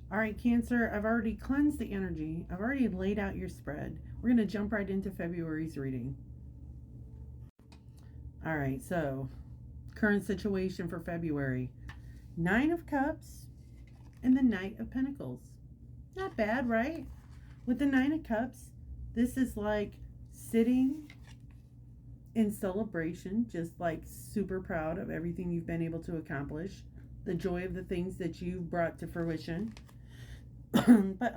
All right, Cancer, I've already cleansed the energy. I've already laid out your spread. We're going to jump right into February's reading. All right, so current situation for February: Nine of Cups and the Knight of Pentacles. Not bad, right? With the Nine of Cups, this is like sitting in celebration, just like super proud of everything you've been able to accomplish, the joy of the things that you've brought to fruition. But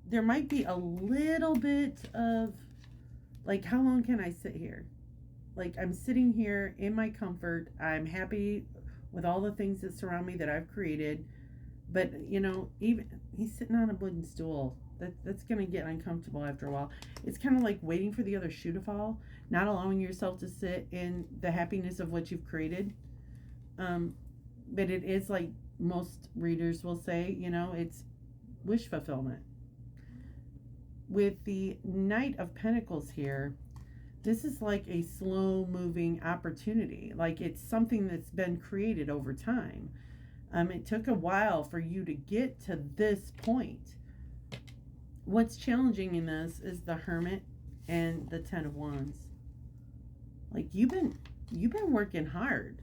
there might be a little bit of like, how long can I sit here? Like, I'm sitting here in my comfort. I'm happy with all the things that surround me that I've created. But, even he's sitting on a wooden stool. That's going to get uncomfortable after a while. It's kind of like waiting for the other shoe to fall, not allowing yourself to sit in the happiness of what you've created. But it is like most readers will say, it's wish fulfillment. With the Knight of Pentacles here, this is like a slow moving opportunity. Like, it's something that's been created over time. It took a while for you to get to this point. What's challenging in this is the Hermit and the Ten of Wands. Like, you've been working hard.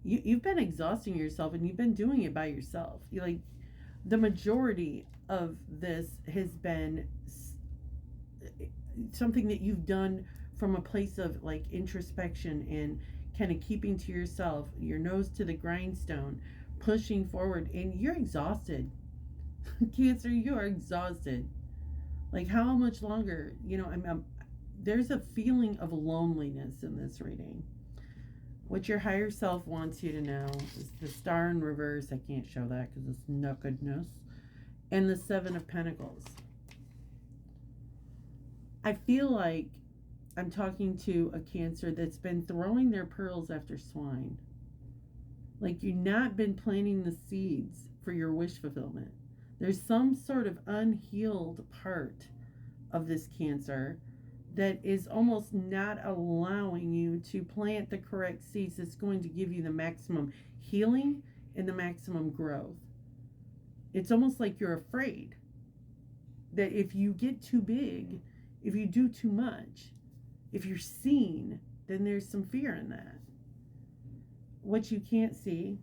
You've been exhausting yourself, and you've been doing it by yourself. You like the majority of this has been something that you've done from a place of like introspection and kind of keeping to yourself, your nose to the grindstone, pushing forward, and you're exhausted. Cancer, you are exhausted. Like, how much longer? There's a feeling of loneliness in this reading. What your higher self wants you to know is the Star in reverse. I can't show that because it's nakedness. And the Seven of Pentacles. I feel like I'm talking to a Cancer that's been throwing their pearls after swine. Like, you've not been planting the seeds for your wish fulfillment. There's some sort of unhealed part of this Cancer that is almost not allowing you to plant the correct seeds that's going to give you the maximum healing and the maximum growth. It's almost like you're afraid that if you get too big, if you do too much, if you're seen, then there's some fear in that. What you can't see,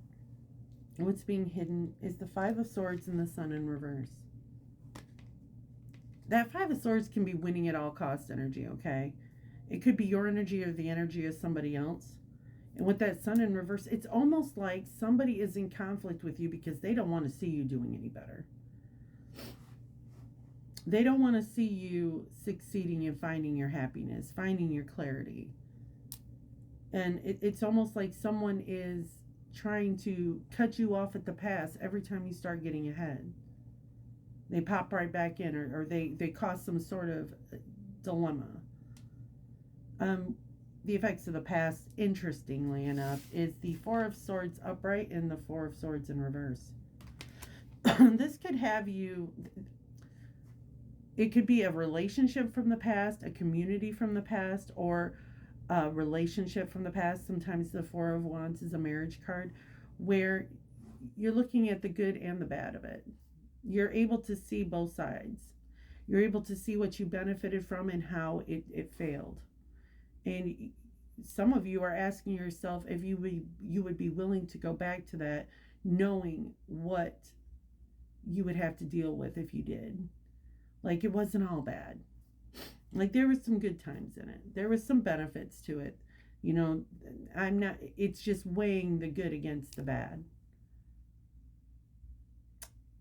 what's being hidden, is the Five of Swords and the Sun in reverse. That Five of Swords can be winning at all cost energy, okay? It could be your energy or the energy of somebody else. And with that Sun in reverse, it's almost like somebody is in conflict with you because they don't want to see you doing any better. They don't want to see you succeeding in finding your happiness, finding your clarity. And it's almost like someone is trying to cut you off at the pass every time you start getting ahead. They pop right back in, or they cause some sort of dilemma. The effects of the past, interestingly enough, is the Four of Swords upright and the Four of Swords in reverse. This could have you... It could be a relationship from the past, a community from the past, or a relationship from the past. Sometimes the Four of Wands is a marriage card where you're looking at the good and the bad of it. You're able to see both sides. You're able to see what you benefited from and how it failed. And some of you are asking yourself if you would be willing to go back to that, knowing what you would have to deal with if you did. Like, it wasn't all bad. Like, there was some good times in it. There was some benefits to it. It's just weighing the good against the bad.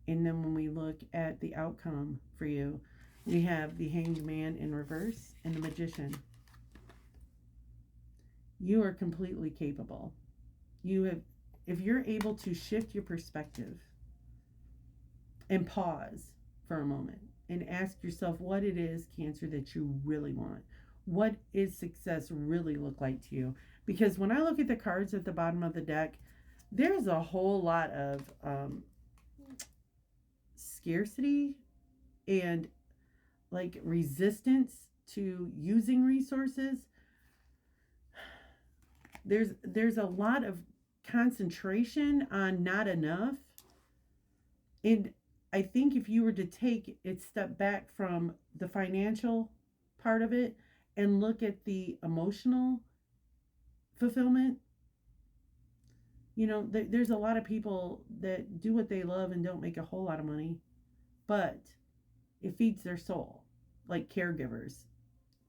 And then when we look at the outcome for you, we have the Hanged Man in reverse and the Magician. You are completely capable. If you're able to shift your perspective and pause for a moment and ask yourself what it is, Cancer, that you really want. What is success really look like to you? Because when I look at the cards at the bottom of the deck, there's a whole lot of scarcity and like resistance to using resources. There's a lot of concentration on not enough, And I think if you were to take it step back from the financial part of it and look at the emotional fulfillment, there's a lot of people that do what they love and don't make a whole lot of money, but it feeds their soul, like caregivers.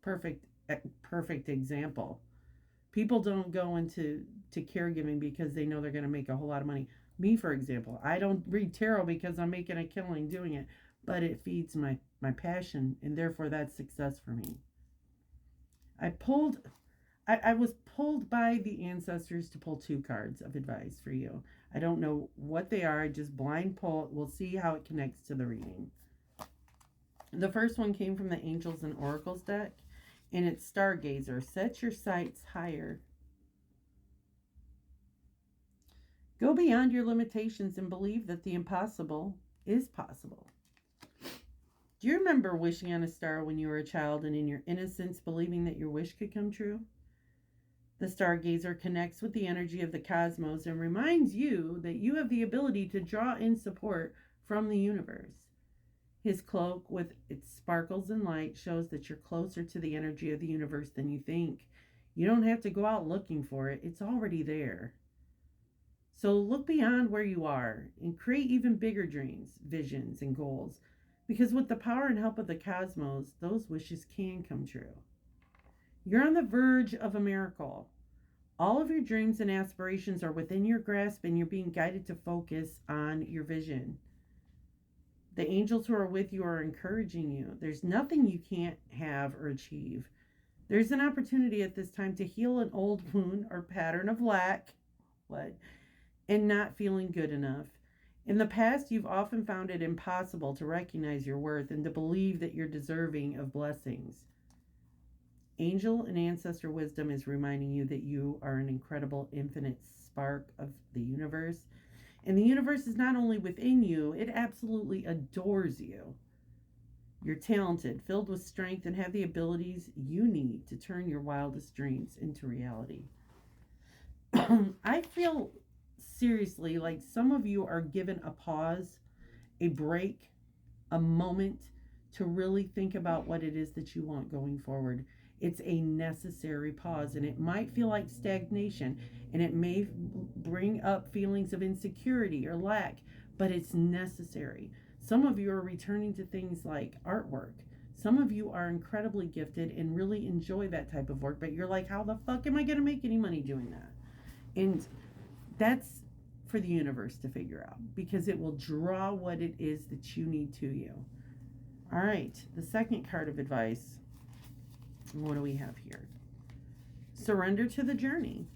Perfect example. People don't go into caregiving because they know they're going to make a whole lot of money. Me, for example, I don't read tarot because I'm making a killing doing it, but it feeds my passion, and therefore that's success for me. I pulled I was pulled by the ancestors to pull two cards of advice for you. I don't know what they are. I just blind pull. We'll see how it connects to the reading. The first one came from the Angels and Oracles deck, and it's Stargazer. Set your sights higher. Go beyond your limitations and believe that the impossible is possible. Do you remember wishing on a star when you were a child and in your innocence believing that your wish could come true? The stargazer connects with the energy of the cosmos and reminds you that you have the ability to draw in support from the universe. His cloak, with its sparkles and light, shows that you're closer to the energy of the universe than you think. You don't have to go out looking for it, it's already there. So look beyond where you are and create even bigger dreams, visions, and goals. Because with the power and help of the cosmos, those wishes can come true. You're on the verge of a miracle. All of your dreams and aspirations are within your grasp, and you're being guided to focus on your vision. The angels who are with you are encouraging you. There's nothing you can't have or achieve. There's an opportunity at this time to heal an old wound or pattern of lack, and not feeling good enough. In the past, you've often found it impossible to recognize your worth and to believe that you're deserving of blessings. Angel and ancestor wisdom is reminding you that you are an incredible, infinite spark of the universe. And the universe is not only within you, it absolutely adores you. You're talented, filled with strength, and have the abilities you need to turn your wildest dreams into reality. I feel seriously like some of you are given a pause, a break, a moment to really think about what it is that you want going forward. It's a necessary pause, and it might feel like stagnation, and it may bring up feelings of insecurity or lack, but it's necessary. Some of you are returning to things like artwork. Some of you are incredibly gifted and really enjoy that type of work, but you're like, how the fuck am I going to make any money doing that? And that's for the universe to figure out, because it will draw what it is that you need to you. All right, the second card of advice. What do we have here? Surrender to the journey.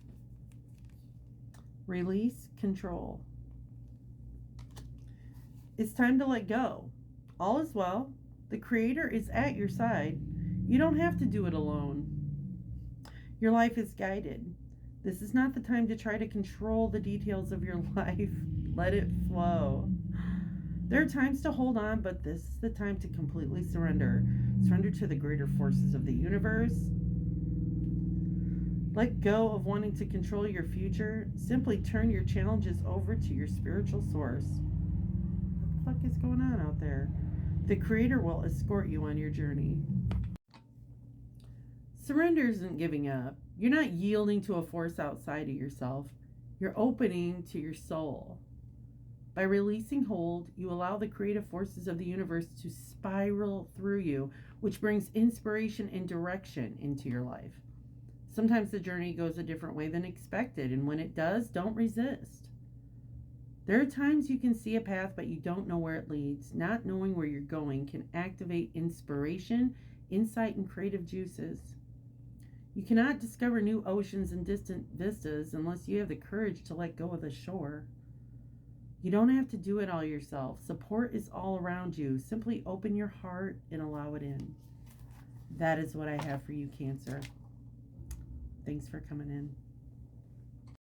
Release control. It's time to let go. All is well. The Creator is at your side. You don't have to do it alone. Your life is guided. This is not the time to try to control the details of your life. Let it flow. There are times to hold on, but this is the time to completely surrender. Surrender to the greater forces of the universe. Let go of wanting to control your future. Simply turn your challenges over to your spiritual source. What the fuck is going on out there? The Creator will escort you on your journey. Surrender isn't giving up. You're not yielding to a force outside of yourself. You're opening to your soul. By releasing hold, you allow the creative forces of the universe to spiral through you, which brings inspiration and direction into your life. Sometimes the journey goes a different way than expected, and when it does, don't resist. There are times you can see a path, but you don't know where it leads. Not knowing where you're going can activate inspiration, insight, and creative juices. You cannot discover new oceans and distant vistas unless you have the courage to let go of the shore. You don't have to do it all yourself. Support is all around you. Simply open your heart and allow it in. That is what I have for you, Cancer. Thanks for coming in.